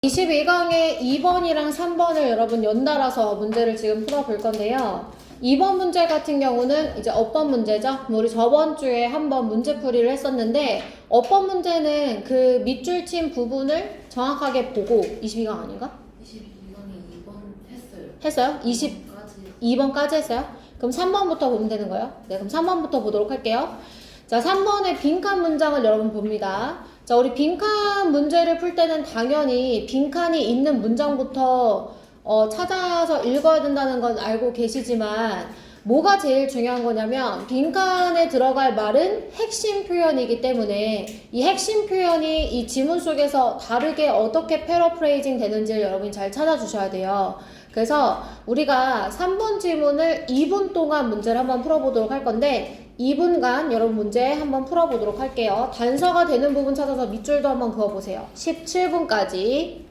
22강의 2번이랑 3번을 여러분 연달아서 문제를 지금 풀어볼 건데요. 2번 문제 같은 경우는 이제 업번 문제죠. 우리 저번 주에 한번 문제풀이를 했었는데 업번 문제는 그 밑줄 친 부분을 정확하게 보고 22강 아닌가? 22강에 2번 했어요. 했어요? 22번까지 했어요? 그럼 3번부터 보면 되는 거예요? 네, 그럼 3번부터 보도록 할게요. 자, 3번의 빈칸 문장을 여러분 봅니다. 자, 우리 빈칸 문제를 풀 때는 당연히 빈칸이 있는 문장부터 찾아서 읽어야 된다는 건 알고 계시지만 뭐가 제일 중요한 거냐면 빈칸에 들어갈 말은 핵심 표현이기 때문에 이 핵심 표현이 이 지문 속에서 다르게 어떻게 패러프레이징 되는지를 여러분이 잘 찾아주셔야 돼요. 그래서 우리가 3번 지문을 2분 동안 문제를 한번 풀어보도록 할 건데 2분간 여러분 문제 한번 풀어보도록 할게요. 단서가 되는 부분 찾아서 밑줄도 한번 그어보세요. 17분까지.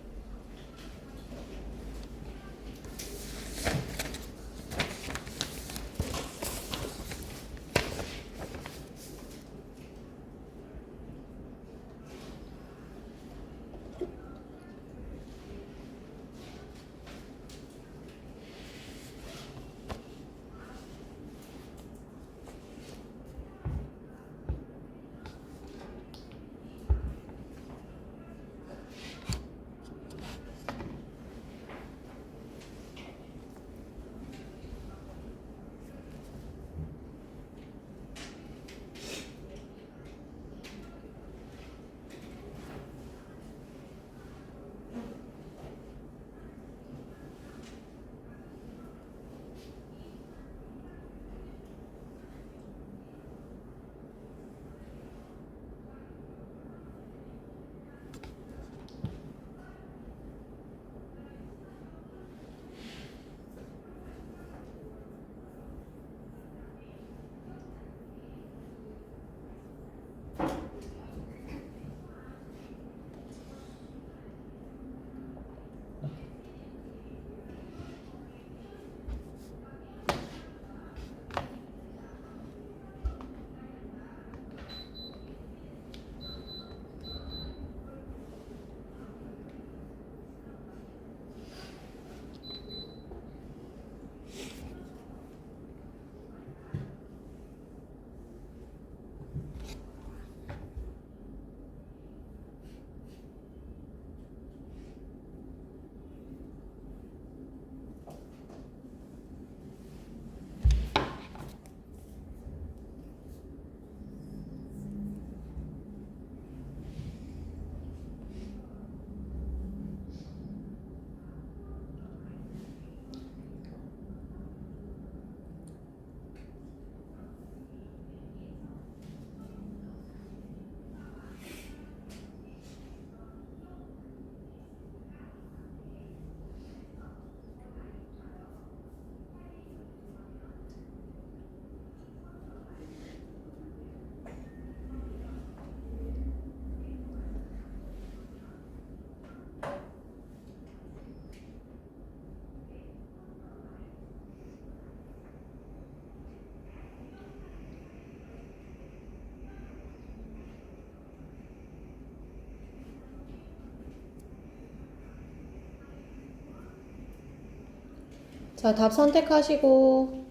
자, 답 선택하시고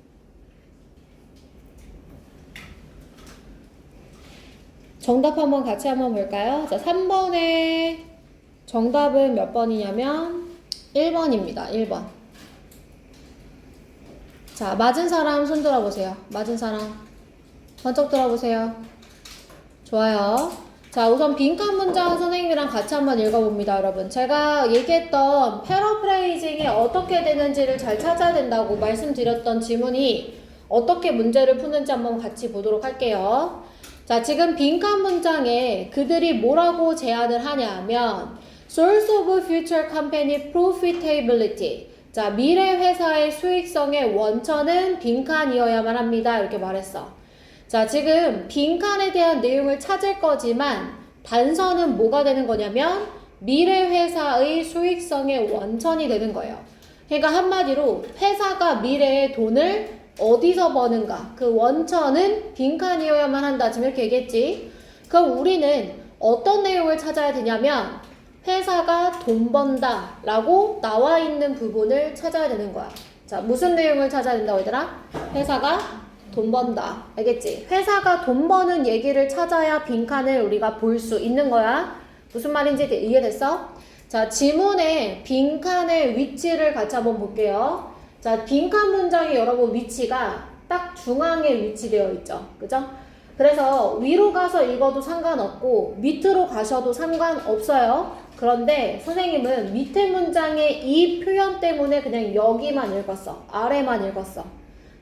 정답 한번 같이 한번 볼까요? 자, 3번의 정답은 몇 번이냐면 1번입니다. 1번. 자, 맞은 사람 손 들어보세요. 맞은 사람 번쩍 들어보세요. 좋아요. 자, 우선 빈칸 문장 선생님이랑 같이 한번 읽어봅니다, 여러분. 제가 얘기했던 패러프레이징이 어떻게 되는지를 잘 찾아야 된다고 말씀드렸던 지문이 어떻게 문제를 푸는지 한번 같이 보도록 할게요. 자, 지금 빈칸 문장에 그들이 뭐라고 제안을 하냐면 Source of future company profitability. 자, 미래 회사의 수익성의 원천은 빈칸이어야만 합니다. 이렇게 말했어. 자, 지금 빈칸에 대한 내용을 찾을 거지만 단서는 뭐가 되는 거냐면 미래 회사의 수익성의 원천이 되는 거예요. 그러니까 한마디로 회사가 미래의 돈을 어디서 버는가, 그 원천은 빈칸이어야만 한다. 지금 이렇게 얘기했지. 그럼 우리는 어떤 내용을 찾아야 되냐면 회사가 돈 번다 라고 나와 있는 부분을 찾아야 되는 거야. 자, 무슨 내용을 찾아야 된다고 얘들아? 회사가 돈 번다. 알겠지? 회사가 돈 버는 얘기를 찾아야 빈칸을 우리가 볼 수 있는 거야. 무슨 말인지 이해됐어? 자, 지문에 빈칸의 위치를 같이 한번 볼게요. 자, 빈칸 문장의 여러분 위치가 딱 중앙에 위치되어 있죠. 그죠? 그래서 위로 가서 읽어도 상관없고 밑으로 가셔도 상관없어요. 그런데 선생님은 밑에 문장의 이 표현 때문에 그냥 여기만 읽었어. 아래만 읽었어.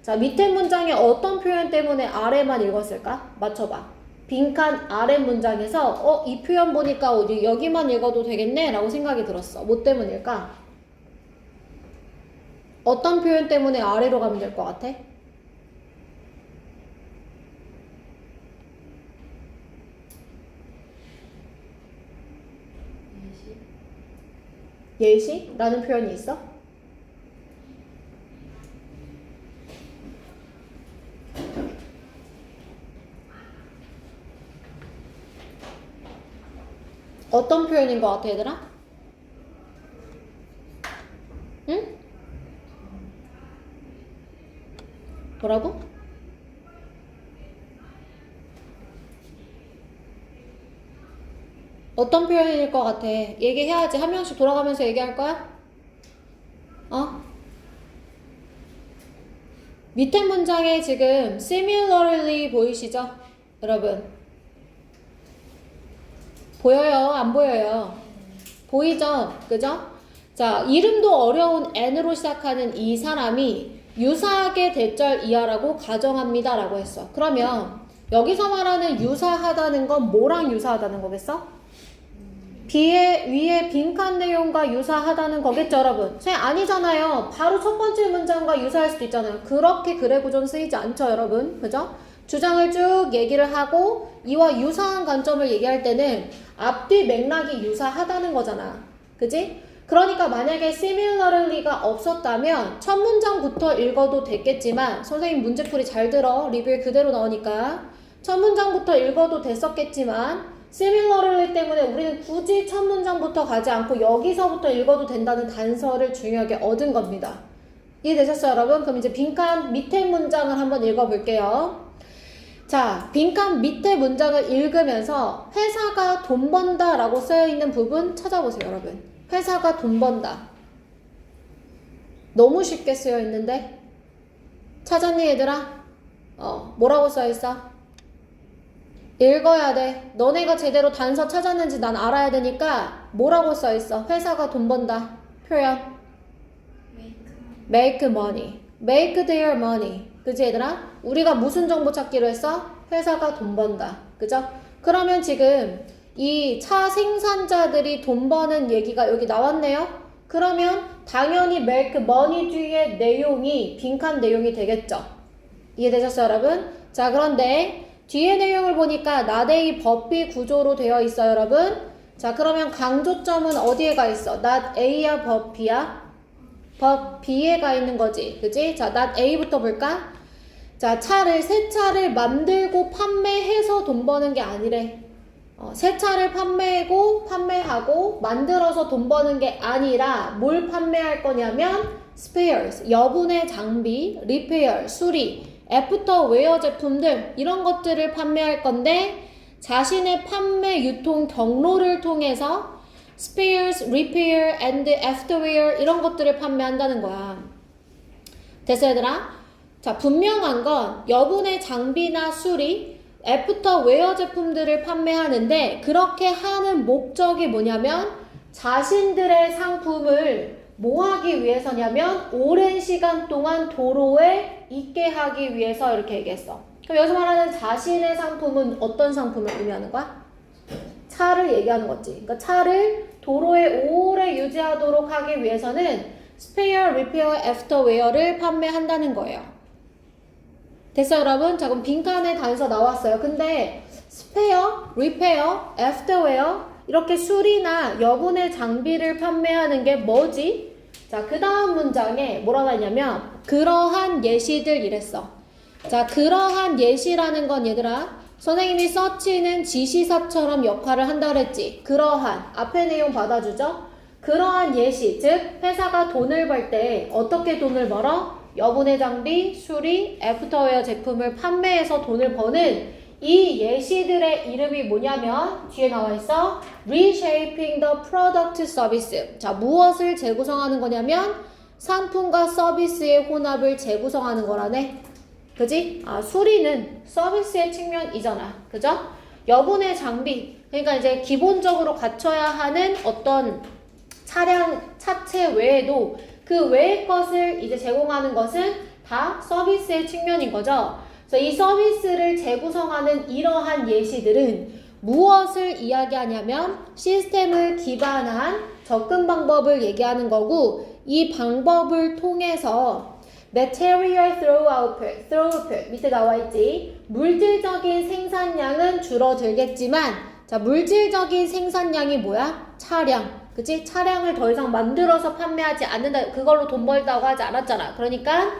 자, 밑에 문장의 어떤 표현 때문에 아래만 읽었을까? 맞춰봐. 빈칸 아래 문장에서 이 표현 보니까 어디 여기만 읽어도 되겠네 라고 생각이 들었어. 뭐 때문일까? 어떤 표현 때문에 아래로 가면 될 것 같아? 예시라는 표현이 있어? 어떤 표현인 것 같아, 얘들아? 응? 뭐라고? 어떤 표현일 것 같아? 얘기해야지. 한 명씩 돌아가면서 얘기할 거야? 밑에 문장에 지금 similarly 보이시죠? 여러분. 보여요? 안 보여요? 보이죠? 그죠? 자, 이름도 어려운 N으로 시작하는 이 사람이 유사하게 대절 이하라고 가정합니다 라고 했어. 그러면 여기서 말하는 유사하다는 건 뭐랑 유사하다는 거겠어? 위에 빈칸 내용과 유사하다는 거겠죠, 여러분? 선생님 아니잖아요. 바로 첫 번째 문장과 유사할 수도 있잖아요. 그렇게 글의 구조는 쓰이지 않죠, 여러분. 그죠? 주장을 쭉 얘기를 하고 이와 유사한 관점을 얘기할 때는 앞뒤 맥락이 유사하다는 거잖아. 그지? 그러니까 만약에 similarly가 없었다면 첫 문장부터 읽어도 됐겠지만 선생님 문제풀이 잘 들어. 리뷰에 그대로 나오니까 첫 문장부터 읽어도 됐었겠지만 similarly 때문에 우리는 굳이 첫 문장부터 가지 않고 여기서부터 읽어도 된다는 단서를 중요하게 얻은 겁니다. 이해되셨어요, 여러분? 그럼 이제 빈칸 밑에 문장을 한번 읽어볼게요. 자, 빈칸 밑에 문장을 읽으면서 회사가 돈 번다 라고 쓰여있는 부분 찾아보세요, 여러분. 회사가 돈 번다. 너무 쉽게 쓰여있는데? 찾았니, 얘들아? 뭐라고 써있어? 읽어야 돼. 너네가 제대로 단서 찾았는지 난 알아야 되니까 뭐라고 써있어? 회사가 돈 번다. 표현. Make money. Make their money. 그치 얘들아? 우리가 무슨 정보 찾기로 했어? 회사가 돈 번다. 그죠? 그러면 지금 이 차 생산자들이 돈 버는 얘기가 여기 나왔네요? 그러면 당연히 make money 뒤에 내용이 빈칸 내용이 되겠죠? 이해되셨어요, 여러분? 자, 그런데 뒤에 내용을 보니까 not A 법비 구조로 되어 있어요, 여러분. 자, 그러면 강조점은 어디에 가 있어? not A야, 법 B야? 법 B에 가 있는 거지. 그지? 자, not A부터 볼까? 자, 새 차를 만들고 판매해서 돈 버는 게 아니래. 새 차를 판매하고 만들어서 돈 버는 게 아니라 뭘 판매할 거냐면 spares, 여분의 장비, repair, 수리, 애프터 웨어 제품들 이런 것들을 판매할 건데 자신의 판매 유통 경로를 통해서 spares, repair, and afterwear 이런 것들을 판매한다는 거야. 됐어, 얘들아? 자, 분명한 건 여분의 장비나 수리, 애프터 웨어 제품들을 판매하는데 그렇게 하는 목적이 뭐냐면 자신들의 상품을 뭐 하기 위해서냐면 오랜 시간 동안 도로에 있게 하기 위해서 이렇게 얘기했어. 그럼 여기서 말하는 자신의 상품은 어떤 상품을 의미하는 거야? 차를 얘기하는 거지. 그러니까 차를 도로에 오래 유지하도록 하기 위해서는 spare, repair, afterwear를 판매한다는 거예요. 됐어요, 여러분? 자, 그럼 빈칸에 단서 나왔어요. 근데 spare, repair, afterwear 이렇게 수리나 여분의 장비를 판매하는 게 뭐지? 자, 그 다음 문장에 뭐라고 하냐면 그러한 예시들 이랬어. 자, 그러한 예시라는 건 얘들아 선생님이 서치는 지시사처럼 역할을 한다 그랬지. 그러한 앞에 내용 받아주죠. 그러한 예시, 즉 회사가 돈을 벌 때 어떻게 돈을 벌어? 여분의 장비, 수리, 애프터웨어 제품을 판매해서 돈을 버는 이 예시들의 이름이 뭐냐면 뒤에 나와 있어. Reshaping the product service. 자, 무엇을 재구성하는 거냐면 상품과 서비스의 혼합을 재구성하는 거라네. 그지? 아, 수리는 서비스의 측면이잖아. 그죠? 여분의 장비. 그러니까 이제 기본적으로 갖춰야 하는 어떤 차량 차체 외에도 그 외의 것을 이제 제공하는 것은 다 서비스의 측면인 거죠. 그래서 이 서비스를 재구성하는 이러한 예시들은 무엇을 이야기하냐면 시스템을 기반한 접근 방법을 얘기하는 거고 이 방법을 통해서 material throughput 밑에 나와 있지. 물질적인 생산량은 줄어들겠지만 자, 물질적인 생산량이 뭐야? 차량. 그치? 차량을 더 이상 만들어서 판매하지 않는다. 그걸로 돈 벌다고 하지 않았잖아. 그러니까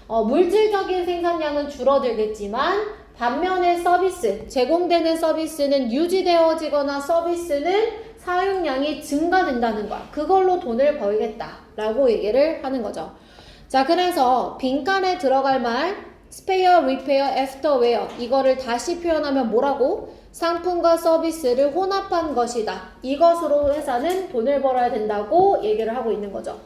물질적인 생산량은 줄어들겠지만 반면에 서비스, 제공되는 서비스는 유지되어지거나 서비스는 사용량이 증가된다는 거야. 그걸로 돈을 벌겠다라고 얘기를 하는 거죠. 자, 그래서 빈칸에 들어갈 말 spare, repair, afterwear 이거를 다시 표현하면 뭐라고? 상품과 서비스를 혼합한 것이다. 이것으로 회사는 돈을 벌어야 된다고 얘기를 하고 있는 거죠.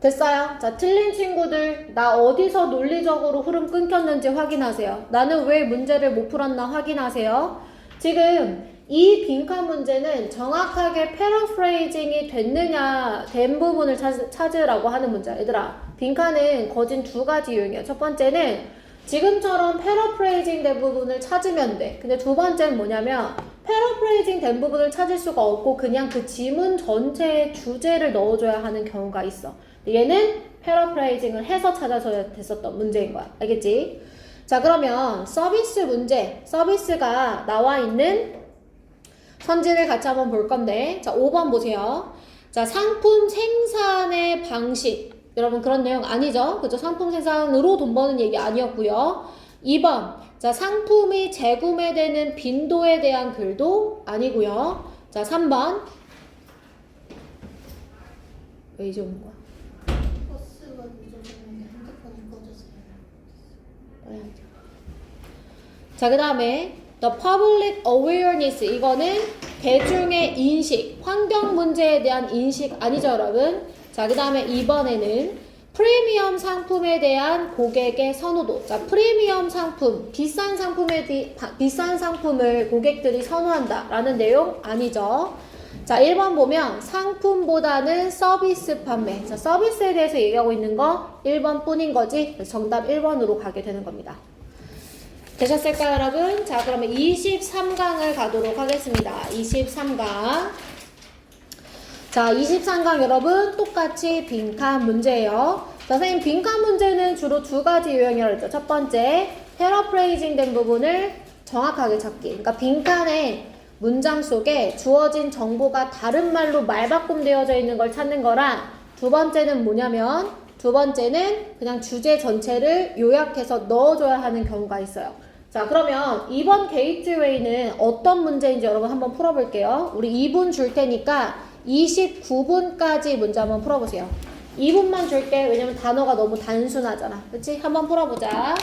됐어요? 자, 틀린 친구들 나 어디서 논리적으로 흐름 끊겼는지 확인하세요. 나는 왜 문제를 못 풀었나 확인하세요. 지금 이 빈칸 문제는 정확하게 패러프레이징이 됐느냐 된 부분을 찾으라고 하는 문제야. 얘들아, 빈칸은 거진 두 가지 유형이야. 첫 번째는 지금처럼 패러프레이징 된 부분을 찾으면 돼. 근데 두 번째는 뭐냐면 패러프레이징 된 부분을 찾을 수가 없고 그냥 그 지문 전체의 주제를 넣어줘야 하는 경우가 있어. 얘는 패러프레이징을 해서 찾아줘야 됐었던 문제인 거야. 알겠지? 자, 그러면 서비스 문제, 서비스가 나와 있는 선지를 같이 한번 볼 건데, 자, 5번 보세요. 자, 상품 생산의 방식. 여러분 그런 내용 아니죠? 그죠? 상품 생산으로 돈 버는 얘기 아니었고요. 2번. 자, 상품이 재구매되는 빈도에 대한 글도 아니고요. 자, 3번. 왜 이제 오는 거야? 버스가 늦어졌는데 핸드폰이 꺼졌어요. 자, 그 다음에 The public awareness 이거는 대중의 인식, 환경 문제에 대한 인식 아니죠, 여러분? 자, 그 다음에 2번에는 프리미엄 상품에 대한 고객의 선호도. 자, 프리미엄 상품, 비싼 상품을 고객들이 선호한다라는 내용 아니죠. 자, 1번 보면 상품보다는 서비스 판매. 자, 서비스에 대해서 얘기하고 있는 거 1번 뿐인 거지. 그래서 정답 1번으로 가게 되는 겁니다. 되셨을까요, 여러분? 자, 그러면 23강을 가도록 하겠습니다. 23강. 자, 23강 여러분 똑같이 빈칸 문제예요. 자, 선생님 빈칸 문제는 주로 두 가지 유형이라고 했죠. 첫 번째, 패러프레이징 된 부분을 정확하게 찾기. 그러니까 빈칸에 문장 속에 주어진 정보가 다른 말로 말바꿈되어져 있는 걸 찾는 거랑 두 번째는 뭐냐면 두 번째는 그냥 주제 전체를 요약해서 넣어줘야 하는 경우가 있어요. 자, 그러면 이번 게이트웨이는 어떤 문제인지 여러분 한번 풀어볼게요. 우리 2분 줄 테니까 29분까지 문제 한번 풀어보세요. 2분만 줄게. 왜냐면 단어가 너무 단순하잖아. 그치? 한번 풀어보자.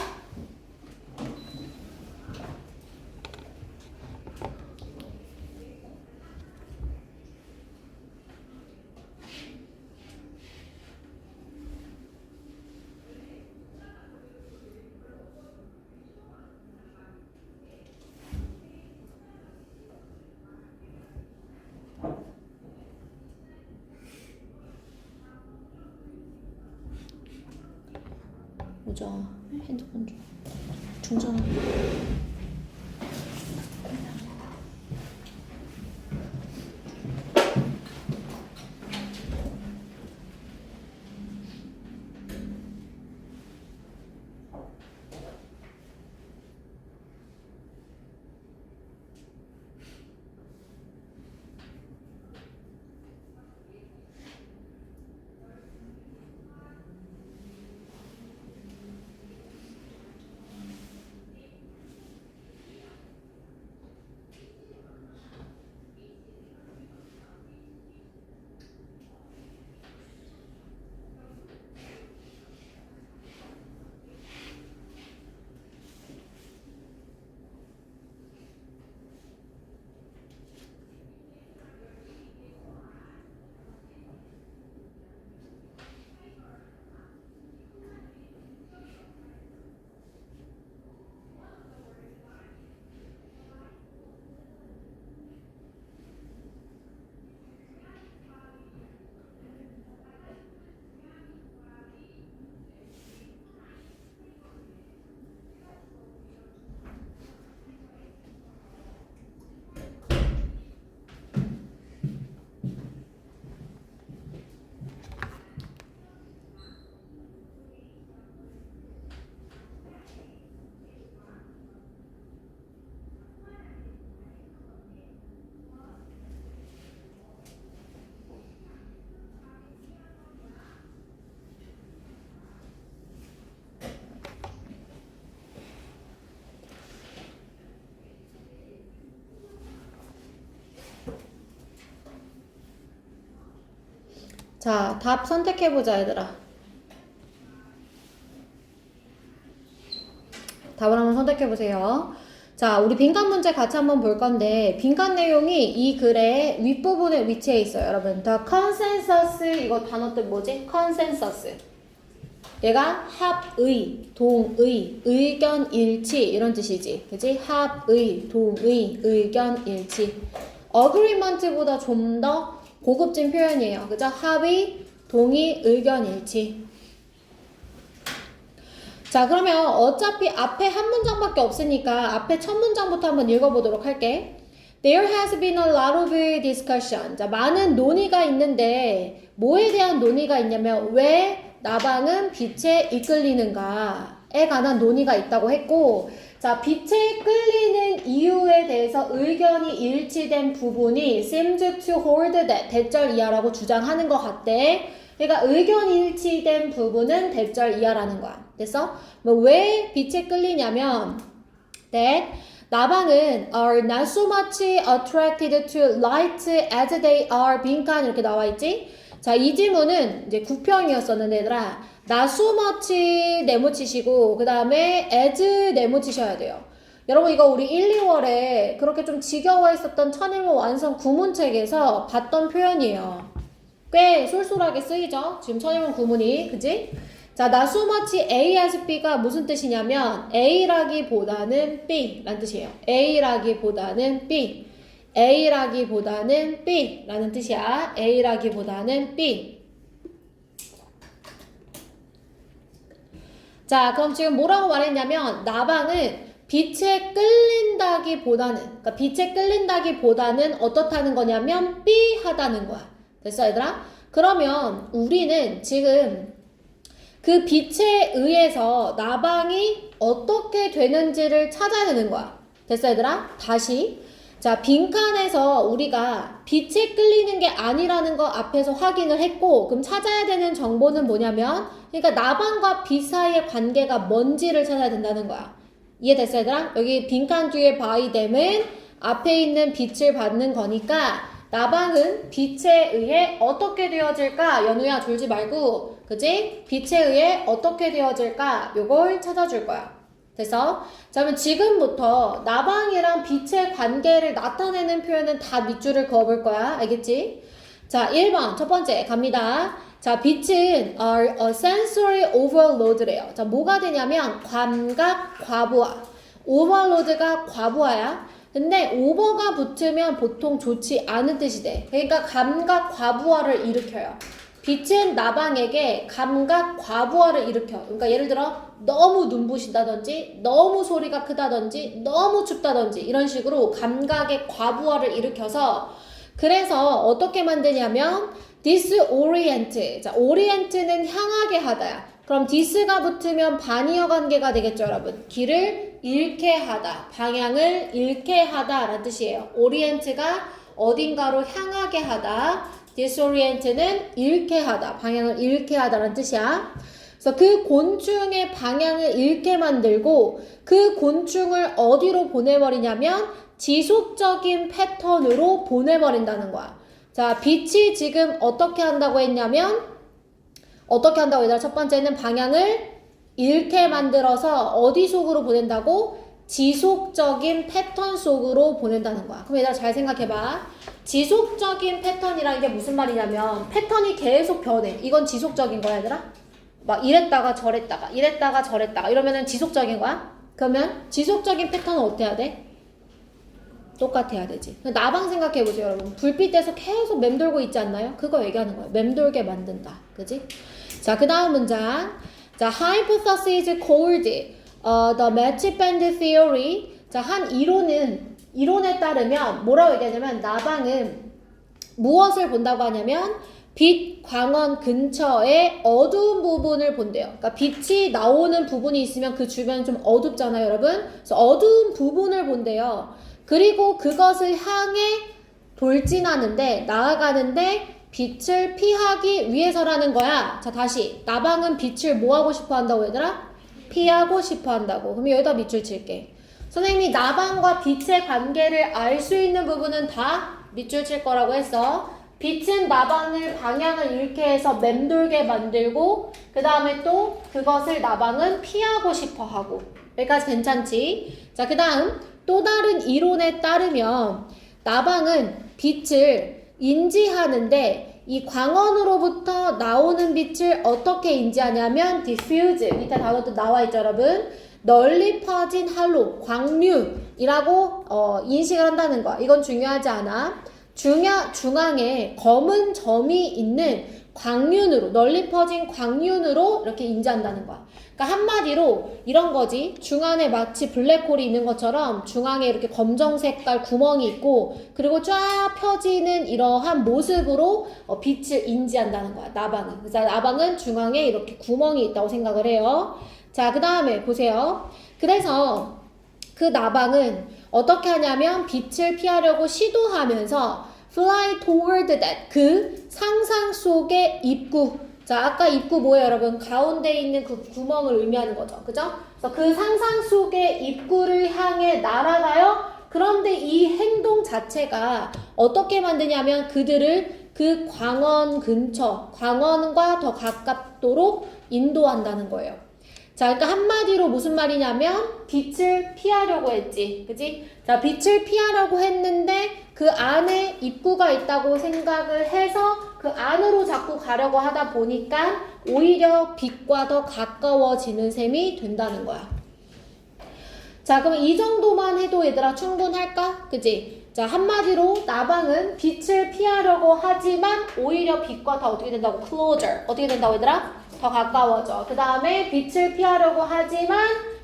보자. 핸드폰 좀 충전하고. 자, 답 선택해보자, 얘들아. 답을 한번 선택해보세요. 자, 우리 빈칸 문제 같이 한번 볼 건데, 빈칸 내용이 이 글의 윗부분에 위치해 있어요, 여러분. The consensus, 이거 단어 뜻 뭐지? consensus. 얘가 합의, 동의, 의견 일치 이런 뜻이지. 그치? 합의, 동의, 의견 일치. agreement보다 좀 더 고급진 표현이에요. 그죠? 합의, 동의, 의견 일치. 자, 그러면 어차피 앞에 한 문장밖에 없으니까 앞에 첫 문장부터 한번 읽어보도록 할게. There has been a lot of discussion. 자, 많은 논의가 있는데 뭐에 대한 논의가 있냐면 왜 나방은 빛에 이끌리는가에 관한 논의가 있다고 했고, 자, 빛에 끌리는 이유에 대해서 의견이 일치된 부분이 seemed to hold that 대절 이하라고 주장하는 것 같대. 그러니까 의견 일치된 부분은 대절 이하라는 거야. 됐어? 뭐 왜 빛에 끌리냐면 that 나방은 are not so much attracted to light as they are 빈칸 이렇게 나와 있지? 자, 이 질문은 이제 9평이었었는데 얘들아 not so much 네모치시고 그 다음에 as 네모치셔야 돼요. 여러분 이거 우리 1, 2월에 그렇게 좀 지겨워했었던 천일문 완성 구문책에서 봤던 표현이에요. 꽤 쏠쏠하게 쓰이죠? 지금 천일문 구문이 그지? 자, not so much A as B가 무슨 뜻이냐면 A라기보다는 B 라는 뜻이에요. A라기보다는 B, A라기보다는 B 라는 뜻이야. A라기보다는 B. 자, 그럼 지금 뭐라고 말했냐면 나방은 빛에 끌린다기보다는, 그러니까 빛에 끌린다기보다는 어떻다는 거냐면 B하다는 거야. 됐어, 얘들아? 그러면 우리는 지금 그 빛에 의해서 나방이 어떻게 되는지를 찾아야 되는 거야. 됐어, 얘들아? 다시. 자, 빈칸에서 우리가 빛에 끌리는 게 아니라는 거 앞에서 확인을 했고, 그럼 찾아야 되는 정보는 뭐냐면, 그러니까 나방과 빛 사이의 관계가 뭔지를 찾아야 된다는 거야. 이해됐어, 얘들아? 여기 빈칸 뒤에 바이댐은 앞에 있는 빛을 받는 거니까, 나방은 빛에 의해 어떻게 되어질까? 연우야 졸지 말고 그치? 빛에 의해 어떻게 되어질까? 요걸 찾아줄 거야. 됐어? 자, 그러면 지금부터 나방이랑 빛의 관계를 나타내는 표현은 다 밑줄을 그어볼 거야. 알겠지? 자, 1번 첫 번째 갑니다. 자, 빛은 are a sensory overload래요. 자, 뭐가 되냐면 감각 과부하. overload가 과부하야. 근데 오버가 붙으면 보통 좋지 않은 뜻이 돼. 그러니까 감각 과부하를 일으켜요. 빛은 나방에게 감각 과부하를 일으켜. 그러니까 예를 들어 너무 눈부신다든지 너무 소리가 크다든지 너무 춥다든지 이런 식으로 감각의 과부하를 일으켜서 그래서 어떻게 만드냐면 disorient. 자, orient는 향하게 하다야. 그럼 this가 붙으면 반이어 관계가 되겠죠, 여러분. 길을 잃게 하다, 방향을 잃게 하다 라는 뜻이에요. orient가 어딘가로 향하게 하다, disorient는 잃게 하다, 방향을 잃게 하다 라는 뜻이야. 그래서 그 곤충의 방향을 잃게 만들고 그 곤충을 어디로 보내버리냐면 지속적인 패턴으로 보내버린다는 거야. 자, 빛이 지금 어떻게 한다고 했냐면 어떻게 한다고 얘들아? 첫 번째는 방향을 잃게 만들어서 어디 속으로 보낸다고? 지속적인 패턴 속으로 보낸다는 거야. 그럼 얘들아 잘 생각해봐. 지속적인 패턴이라는 게 무슨 말이냐면 패턴이 계속 변해. 이건 지속적인 거야, 얘들아? 막 이랬다가 저랬다가 이랬다가 저랬다가 이러면은 지속적인 거야? 그러면 지속적인 패턴은 어떻게 해야 돼? 똑같아야 되지. 나방 생각해보세요, 여러분. 불빛에서 계속 맴돌고 있지 않나요? 그거 얘기하는 거예요. 맴돌게 만든다. 그지? 자, 그 다음 문장. 자, hypothesis is called the match band theory. 자, 한 이론에 따르면 뭐라고 얘기하냐면 나방은 무엇을 본다고 하냐면 빛 광원 근처에 어두운 부분을 본대요. 그러니까 빛이 나오는 부분이 있으면 그 주변은 좀 어둡잖아요, 여러분. 그래서 어두운 부분을 본대요. 그리고 그것을 향해 돌진하는데 나아가는데 빛을 피하기 위해서라는 거야. 자, 다시 나방은 빛을 뭐 하고 싶어 한다고 얘들아? 피하고 싶어 한다고. 그럼 여기다 밑줄 칠게. 선생님이 나방과 빛의 관계를 알 수 있는 부분은 다 밑줄 칠 거라고 했어. 빛은 나방을 방향을 잃게 해서 맴돌게 만들고 그 다음에 또 그것을 나방은 피하고 싶어 하고. 여기까지 괜찮지? 자, 그 다음 또 다른 이론에 따르면 나방은 빛을 인지하는데 이 광원으로부터 나오는 빛을 어떻게 인지하냐면 diffuse, 밑에 단어도 나와 있죠 여러분. 널리 퍼진 할로, 광류이라고 인식을 한다는 거야. 이건 중요하지 않아. 중앙에 검은 점이 있는 광륜으로, 널리 퍼진 광륜으로 이렇게 인지한다는 거야. 그러니까 한마디로 이런 거지. 중앙에 마치 블랙홀이 있는 것처럼 중앙에 이렇게 검정 색깔 구멍이 있고 그리고 쫙 펴지는 이러한 모습으로 빛을 인지한다는 거야. 나방은. 그래서 나방은 중앙에 이렇게 구멍이 있다고 생각을 해요. 자, 그 다음에 보세요. 그래서 그 나방은 어떻게 하냐면 빛을 피하려고 시도하면서 fly toward that, 그 상상 속의 입구. 자, 아까 입구 뭐예요 여러분? 가운데 있는 그 구멍을 의미하는 거죠. 그죠? 그래서 그 상상 속의 입구를 향해 날아가요. 그런데 이 행동 자체가 어떻게 만드냐면 그들을 그 광원 근처, 광원과 더 가깝도록 인도한다는 거예요. 자, 그러니까 한마디로 무슨 말이냐면 빛을 피하려고 했지. 그지? 자, 빛을 피하려고 했는데 그 안에 입구가 있다고 생각을 해서 그 안으로 자꾸 가려고 하다 보니까 오히려 빛과 더 가까워지는 셈이 된다는 거야. 자, 그럼 이 정도만 해도 얘들아 충분할까? 그지? 자, 한마디로 나방은 빛을 피하려고 하지만 오히려 빛과 더 어떻게 된다고? closer. 어떻게 된다고 얘들아? 더 가까워져. 그 다음에 빛을 피하려고 하지만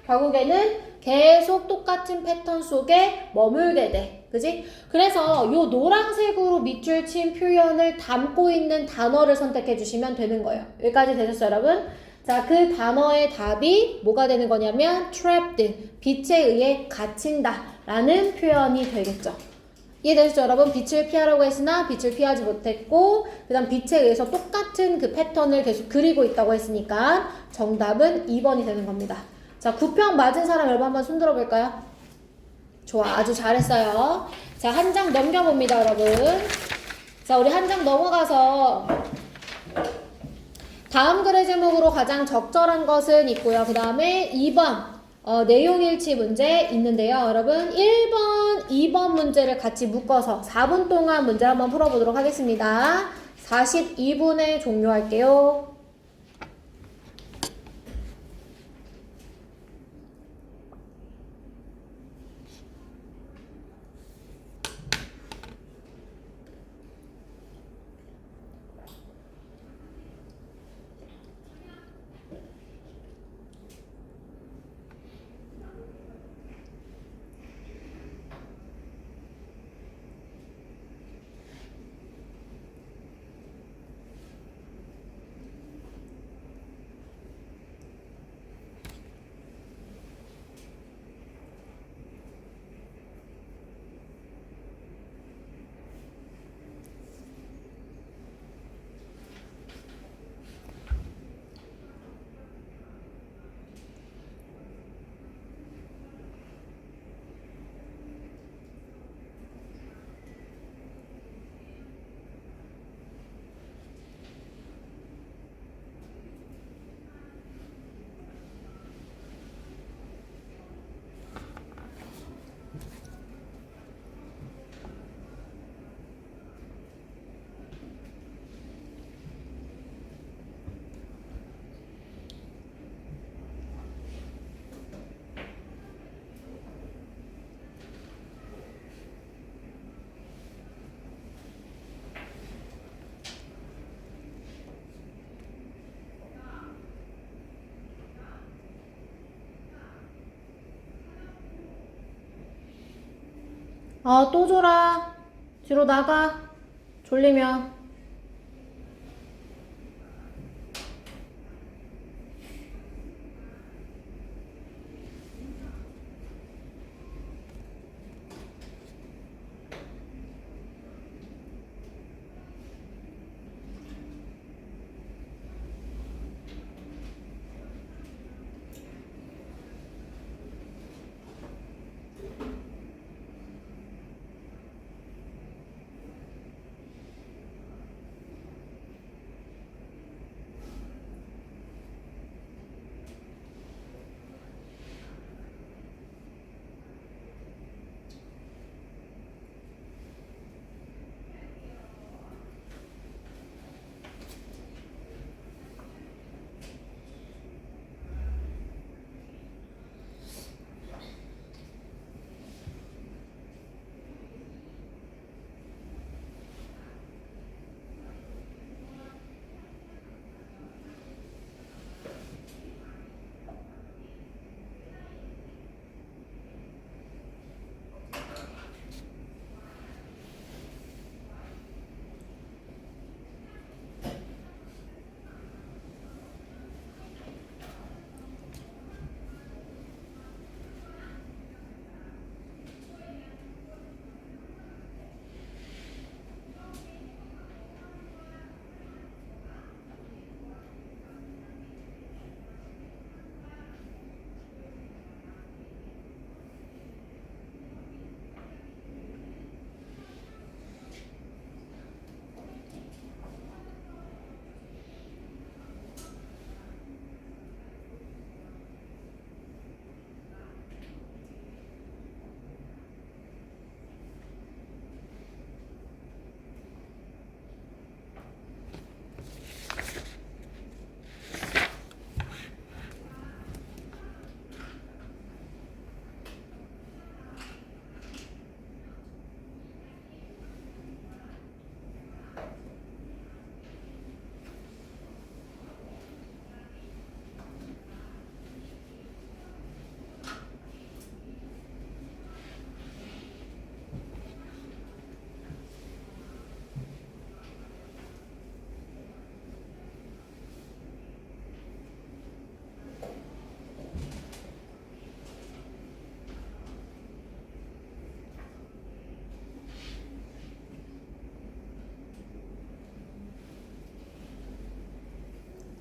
결국에는 계속 똑같은 패턴 속에 머물게 돼. 그지? 그래서 요 노란색으로 밑줄 친 표현을 담고 있는 단어를 선택해 주시면 되는 거예요. 여기까지 되셨어요, 여러분? 자, 그 단어의 답이 뭐가 되는 거냐면 trapped, 빛에 의해 갇힌다 라는 표현이 되겠죠. 이해되시죠 여러분? 빛을 피하려고 했으나 빛을 피하지 못했고 그 다음 빛에 의해서 똑같은 그 패턴을 계속 그리고 있다고 했으니까 정답은 2번이 되는 겁니다. 자, 9평 맞은 사람 여러분 한번 손 들어볼까요? 좋아, 아주 잘했어요. 자, 한 장 넘겨봅니다 여러분. 자, 우리 한 장 넘어가서 다음 글의 제목으로 가장 적절한 것은 있고요. 그 다음에 2번 내용일치 문제 있는데요. 여러분 1번, 2번 문제를 같이 묶어서 4분 동안 문제를 한번 풀어보도록 하겠습니다. 42분에 종료할게요. 또 줘라. 뒤로 나가. 졸리면.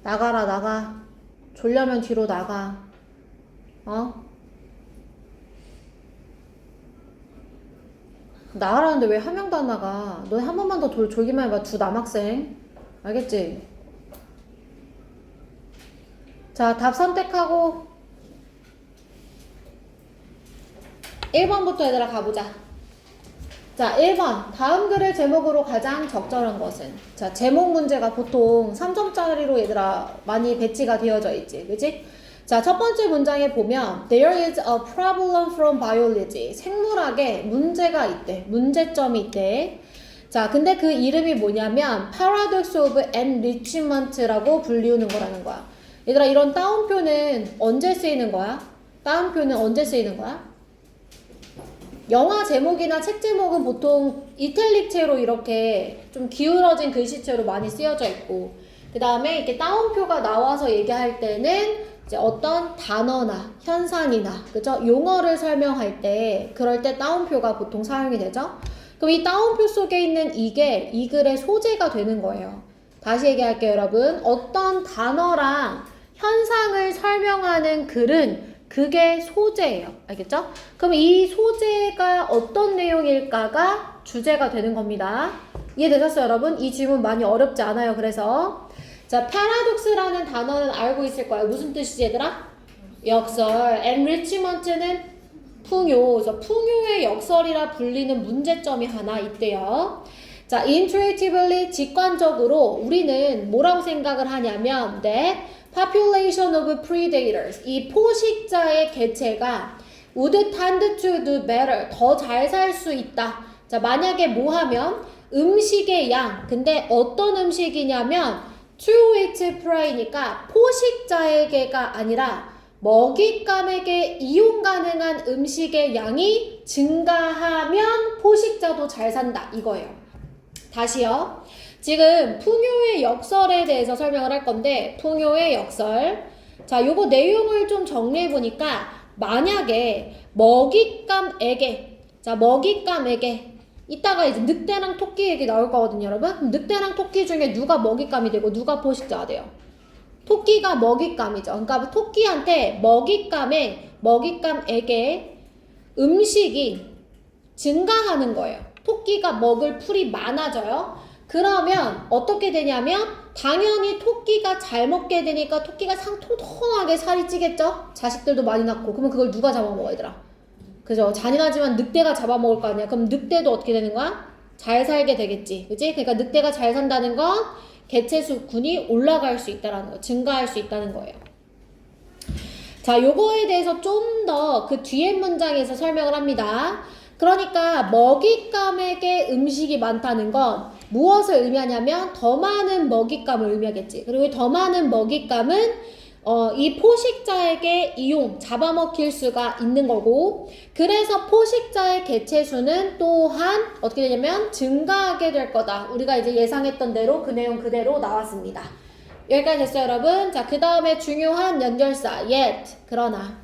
나가라, 나가. 졸려면 뒤로 나가. 나가라는데 왜 한 명도 안 나가? 너 한 번만 더 졸기만 해봐. 두 남학생. 알겠지? 자, 답 선택하고 1번부터 얘들아 가보자. 자, 1번. 다음 글의 제목으로 가장 적절한 것은? 자, 제목 문제가 보통 3점짜리로 얘들아 많이 배치가 되어져 있지. 그치? 자, 첫 번째 문장에 보면 There is a problem from biology. 생물학에 문제가 있대. 문제점이 있대. 자, 근데 그 이름이 뭐냐면 Paradox of Enrichment라고 불리우는 거라는 거야. 얘들아, 이런 따옴표는 언제 쓰이는 거야? 따옴표는 언제 쓰이는 거야? 영화 제목이나 책 제목은 보통 이탈릭체로 이렇게 좀 기울어진 글씨체로 많이 쓰여져 있고, 그 다음에 이렇게 따옴표가 나와서 얘기할 때는 이제 어떤 단어나 현상이나, 그죠? 용어를 설명할 때, 그럴 때 따옴표가 보통 사용이 되죠? 그럼 이 따옴표 속에 있는 이게 이 글의 소재가 되는 거예요. 다시 얘기할게요, 여러분. 어떤 단어랑 현상을 설명하는 글은 그게 소재예요. 알겠죠? 그럼 이 소재가 어떤 내용일까가 주제가 되는 겁니다. 이해되셨어요, 여러분? 이 질문 많이 어렵지 않아요. 그래서 자, paradox라는 단어는 알고 있을 거예요. 무슨 뜻이지, 얘들아? 역설. enrichment는 풍요. 그래서 풍요의 역설이라 불리는 문제점이 하나 있대요. 자, intuitively, 직관적으로 우리는 뭐라고 생각을 하냐면 population of predators, 이 포식자의 개체가 would tend to do better, 더 잘 살 수 있다. 자, 만약에 뭐 하면 음식의 양, 근데 어떤 음식이냐면 to its prey니까 포식자에게가 아니라 먹잇감에게 이용 가능한 음식의 양이 증가하면 포식자도 잘 산다 이거예요. 다시요. 지금 풍요의 역설에 대해서 설명을 할 건데, 풍요의 역설. 자, 요거 내용을 좀 정리해 보니까 만약에 먹잇감에게, 자, 먹잇감에게 이따가 이제 늑대랑 토끼 얘기 나올 거거든요, 여러분. 그럼 늑대랑 토끼 중에 누가 먹잇감이 되고 누가 포식자가 돼요? 토끼가 먹잇감이죠. 그러니까 토끼한테 먹잇감에게 음식이 증가하는 거예요. 토끼가 먹을 풀이 많아져요. 그러면 어떻게 되냐면 당연히 토끼가 잘 먹게 되니까 토끼가 통통하게 살이 찌겠죠? 자식들도 많이 낳고. 그러면 그걸 누가 잡아먹어, 얘들아? 그죠? 잔인하지만 늑대가 잡아먹을 거 아니야. 그럼 늑대도 어떻게 되는 거야? 잘 살게 되겠지. 그치? 그러니까 늑대가 잘 산다는 건 개체 수군이 올라갈 수 있다는 거, 증가할 수 있다는 거예요. 자, 요거에 대해서 좀 더 그 뒤에 문장에서 설명을 합니다. 그러니까 먹잇감에게 음식이 많다는 건 무엇을 의미하냐면 더 많은 먹잇감을 의미하겠지. 그리고 더 많은 먹잇감은 이 포식자에게 잡아먹힐 수가 있는 거고, 그래서 포식자의 개체 수는 또한 어떻게 되냐면 증가하게 될 거다. 우리가 이제 예상했던 대로 그 내용 그대로 나왔습니다. 여기까지 됐어요, 여러분. 자, 그 다음에 중요한 연결사 yet, 그러나.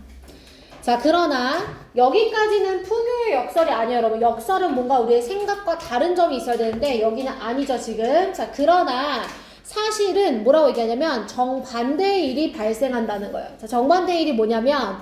자, 그러나 여기까지는 풍요의 역설이 아니에요, 여러분. 역설은 뭔가 우리의 생각과 다른 점이 있어야 되는데 여기는 아니죠, 지금. 자, 그러나 사실은 뭐라고 얘기하냐면 정반대의 일이 발생한다는 거예요. 자, 정반대의 일이 뭐냐면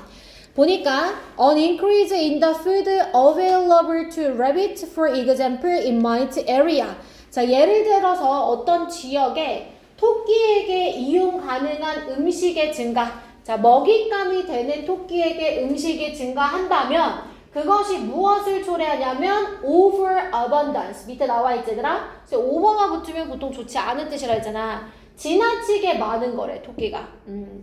보니까 an increase in the food available to rabbits, for example, in my area. 자, 예를 들어서 어떤 지역에 토끼에게 이용 가능한 음식의 증가, 자, 먹잇감이 되는 토끼에게 음식이 증가한다면 그것이 무엇을 초래하냐면 overabundance. 밑에 나와 있지, 얘들아? 그래서 over가 붙으면 보통 좋지 않은 뜻이라 했잖아. 지나치게 많은 거래, 토끼가.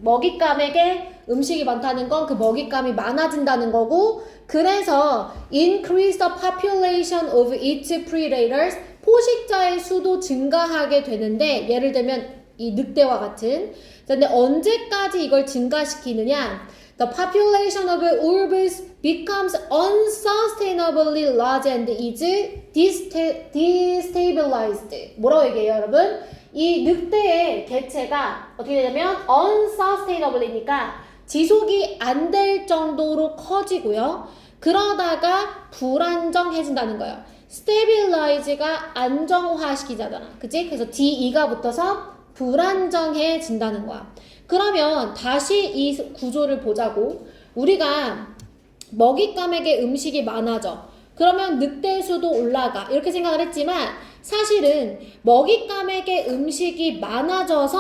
먹잇감에게 음식이 많다는 건 그 먹잇감이 많아진다는 거고, 그래서 increase the population of its predators, 포식자의 수도 증가하게 되는데, 예를 들면 이 늑대와 같은. 근데 언제까지 이걸 증가시키느냐? The population of wolves becomes unsustainably large and is destabilized. 뭐라고 얘기해요, 여러분? 이 늑대의 개체가 어떻게 되냐면 unsustainably니까 지속이 안 될 정도로 커지고요. 그러다가 불안정해진다는 거예요. stabilize가 안정화시키잖아. 그치? 그래서 DE가 붙어서 불안정해진다는 거야. 그러면 다시 이 구조를 보자고. 우리가 먹잇감에게 음식이 많아져. 그러면 늑대수도 올라가. 이렇게 생각을 했지만 사실은 먹잇감에게 음식이 많아져서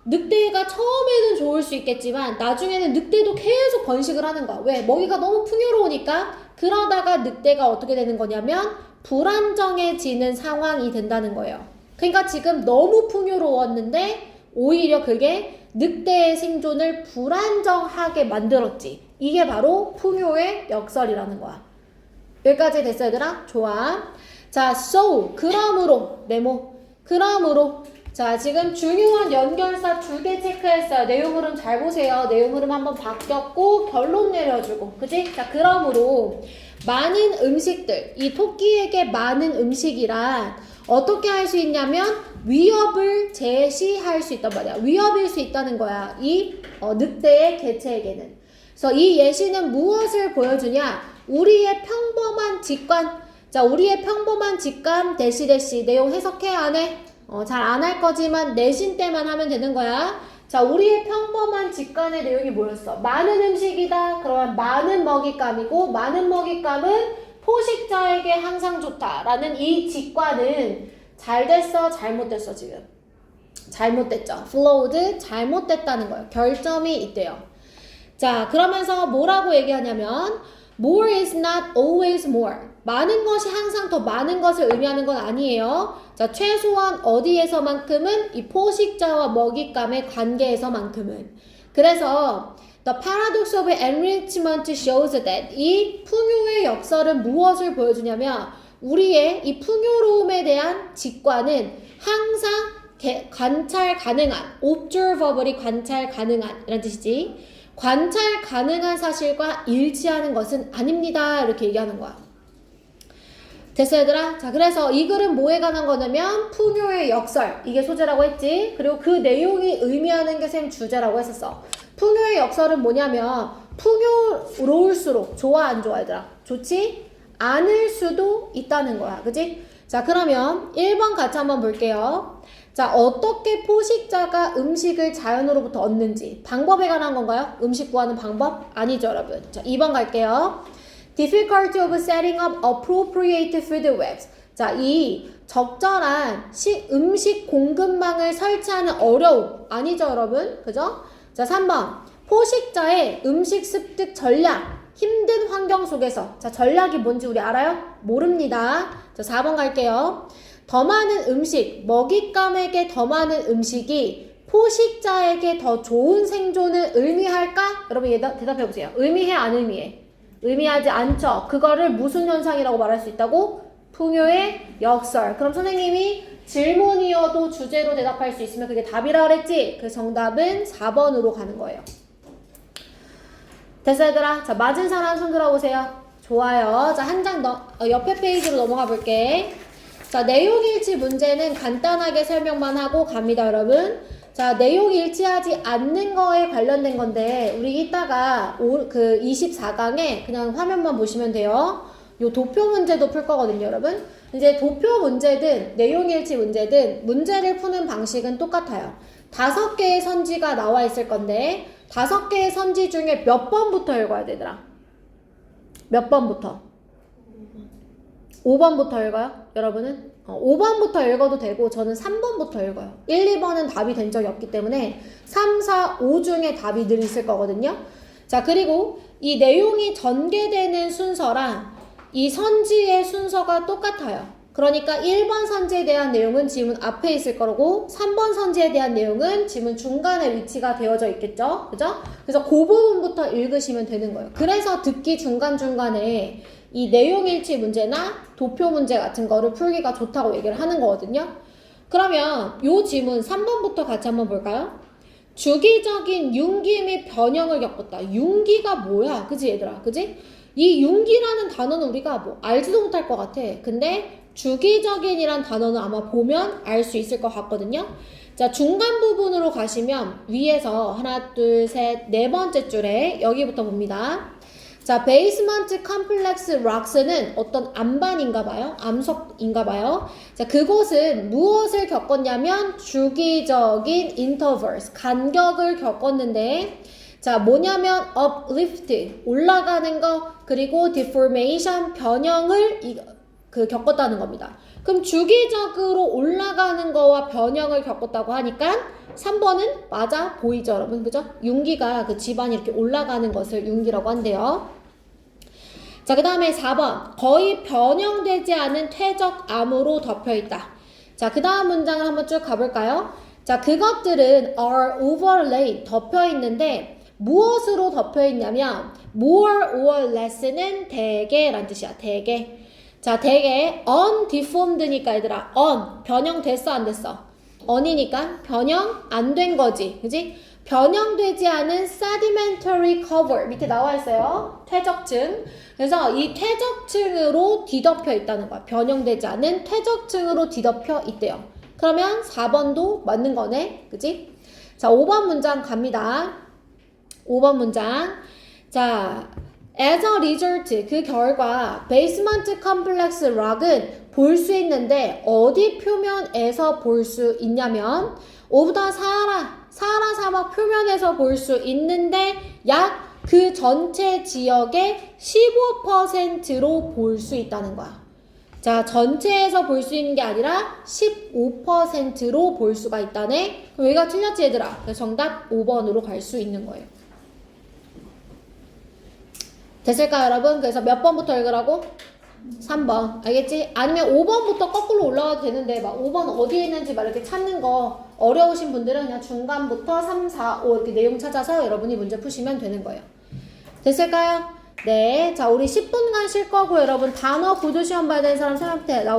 늑대가 처음에는 좋을 수 있겠지만 나중에는 늑대도 계속 번식을 하는 거야. 왜? 먹이가 너무 풍요로우니까. 그러다가 늑대가 어떻게 되는 거냐면 불안정해지는 상황이 된다는 거예요. 그러니까 지금 너무 풍요로웠는데 오히려 그게 늑대의 생존을 불안정하게 만들었지. 이게 바로 풍요의 역설이라는 거야. 여기까지 됐어 얘들아? 좋아. 자, so 그러므로 네모 그러므로 자 지금 중요한 연결사 2개 체크했어요. 내용 흐름 잘 보세요. 내용 흐름 한번 바뀌었고 결론 내려주고 그지? 자 그러므로 많은 음식들 이 토끼에게 많은 음식이란 어떻게 할 수 있냐면 위협을 제시할 수 있단 말이야. 위협일 수 있다는 거야. 이 늑대의 개체에게는. 그래서 이 예시는 무엇을 보여주냐? 우리의 평범한 직관. 자, 우리의 평범한 직감 대시 내용 해석해 안 해? 잘 안 할 거지만 내신 때만 하면 되는 거야. 자, 우리의 평범한 직관의 내용이 뭐였어? 많은 음식이다. 그러면 많은 먹잇감이고 많은 먹잇감은 포식자에게 항상 좋다라는 이 직관은 잘 됐어, 잘못됐어 지금? 잘못됐죠. flawed, 잘못됐다는 거예요. 결점이 있대요. 자, 그러면서 뭐라고 얘기하냐면 more is not always more. 많은 것이 항상 더 많은 것을 의미하는 건 아니에요. 자, 최소한 어디에서만큼은 이 포식자와 먹잇감의 관계에서만큼은. 그래서 The paradox of enrichment shows that 이 풍요의 역설은 무엇을 보여주냐면 우리의 이 풍요로움에 대한 직관은 항상 관찰 가능한, observably 관찰 가능한 이런 뜻이지. 관찰 가능한 사실과 일치하는 것은 아닙니다. 이렇게 얘기하는 거야. 됐어 얘들아? 자 그래서 이 글은 뭐에 관한 거냐면 풍요의 역설 이게 소재라고 했지. 그리고 그 내용이 의미하는 게 쌤 주제라고 했었어. 풍요의 역설은 뭐냐면 풍요로울수록 좋아 안 좋아 얘들아? 좋지? 않을 수도 있다는 거야. 그지? 자 그러면 1번 같이 한번 볼게요. 자 어떻게 포식자가 음식을 자연으로부터 얻는지 방법에 관한 건가요? 음식 구하는 방법? 아니죠 여러분. 자 2번 갈게요. Difficulty of setting up appropriate food webs. 자, 이 적절한 음식 공급망을 설치하는 어려움. 아니죠, 여러분? 그죠? 자, 3번. 포식자의 음식 습득 전략. 힘든 환경 속에서. 자, 전략이 뭔지 우리 알아요? 모릅니다. 자, 4번 갈게요. 더 많은 음식, 먹잇감에게 더 많은 음식이 포식자에게 더 좋은 생존을 의미할까? 여러분, 대답해보세요. 의미해, 안 의미해? 의미하지 않죠. 그거를 무슨 현상이라고 말할 수 있다고? 풍요의 역설. 그럼 선생님이 질문이어도 주제로 대답할 수 있으면 그게 답이라 그랬지? 그 정답은 4번으로 가는 거예요. 됐어 얘들아? 자 맞은 사람 손 들어보세요. 좋아요. 자 한 장 옆에 페이지로 넘어가 볼게. 자 내용 일치 문제는 간단하게 설명만 하고 갑니다 여러분. 자, 내용이 일치하지 않는 거에 관련된 건데 우리 이따가 그 24강에 그냥 화면만 보시면 돼요. 요 도표 문제도 풀 거거든요, 여러분. 이제 도표 문제든 내용 일치 문제든 문제를 푸는 방식은 똑같아요. 5개의 선지가 나와 있을 건데 5개의 선지 중에 몇 번부터 읽어야 되더라? 몇 번부터? 5번부터 읽어요? 여러분은? 5번부터 읽어도 되고 저는 3번부터 읽어요. 1, 2번은 답이 된 적이 없기 때문에 3, 4, 5 중에 답이 늘 있을 거거든요. 자 그리고 이 내용이 전개되는 순서랑 이 선지의 순서가 똑같아요. 그러니까 1번 선지에 대한 내용은 지문 앞에 있을 거고 3번 선지에 대한 내용은 지문 중간에 위치가 되어져 있겠죠. 그죠? 그래서 그 부분부터 읽으시면 되는 거예요. 그래서 듣기 중간중간에 이 내용 일치 문제나 도표 문제 같은 거를 풀기가 좋다고 얘기를 하는 거거든요. 그러면 요 지문 3번부터 같이 한번 볼까요? 주기적인 융기 및 변형을 겪었다. 융기가 뭐야? 그지 얘들아? 그지? 이 융기라는 단어는 우리가 뭐 알지도 못할 것 같아. 근데 주기적인이란 단어는 아마 보면 알 수 있을 것 같거든요. 자 중간 부분으로 가시면 위에서 하나 둘 셋 네 번째 줄에 여기부터 봅니다. 자, 베이스먼트 컴플렉스 락스는 어떤 암반인가 봐요. 암석인가 봐요. 자, 그곳은 무엇을 겪었냐면 주기적인 intervals, 간격을 겪었는데 자, 뭐냐면 uplift, 올라가는 거, 그리고 deformation, 변형을 겪었다는 겁니다. 그럼 주기적으로 올라가는 거와 변형을 겪었다고 하니까 3번은 맞아 보이죠, 여러분? 그죠? 융기가 그 집안이 이렇게 올라가는 것을 융기라고 한대요. 자, 그 다음에 4번. 거의 변형되지 않은 퇴적암으로 덮여있다. 자, 그 다음 문장을 한번 쭉 가볼까요? 자, 그것들은 are overlaid, 덮여있는데 무엇으로 덮여있냐면 more or less는 대개란 뜻이야. 대개. 자, 대개 undeformed니까 얘들아 변형됐어 안 됐어? un이니까 변형 안 된 거지. 그지? 변형되지 않은 sedimentary cover 밑에 나와 있어요. 퇴적층. 그래서 이 퇴적층으로 뒤덮여 있다는 거야. 변형되지 않은 퇴적층으로 뒤덮여 있대요. 그러면 4번도 맞는 거네. 그지? 자, 5번 문장 갑니다. 5번 문장. 자, as a result, 그 결과 basement complex rock은 볼 수 있는데 어디 표면에서 볼 수 있냐면 of the 사하라 사막 표면에서 볼 수 있는데 약 그 전체 지역의 15%로 볼 수 있다는 거야. 자, 전체에서 볼 수 있는 게 아니라 15%로 볼 수가 있다네. 그럼 여기가 틀렸지 얘들아. 그래서 정답 5번으로 갈 수 있는 거예요. 됐을까요, 여러분? 그래서 몇 번부터 읽으라고? 3번. 알겠지? 아니면 5번부터 거꾸로 올라가도 되는데 막 5번 어디에 있는지 막 이렇게 찾는 거 어려우신 분들은 그냥 중간부터 3, 4, 5 이렇게 내용 찾아서 여러분이 문제 푸시면 되는 거예요. 됐을까요? 네. 자, 우리 10분간 쉴 거고 여러분 단어 구조 시험 봐야 되는 사람 손 앞에 나오세요.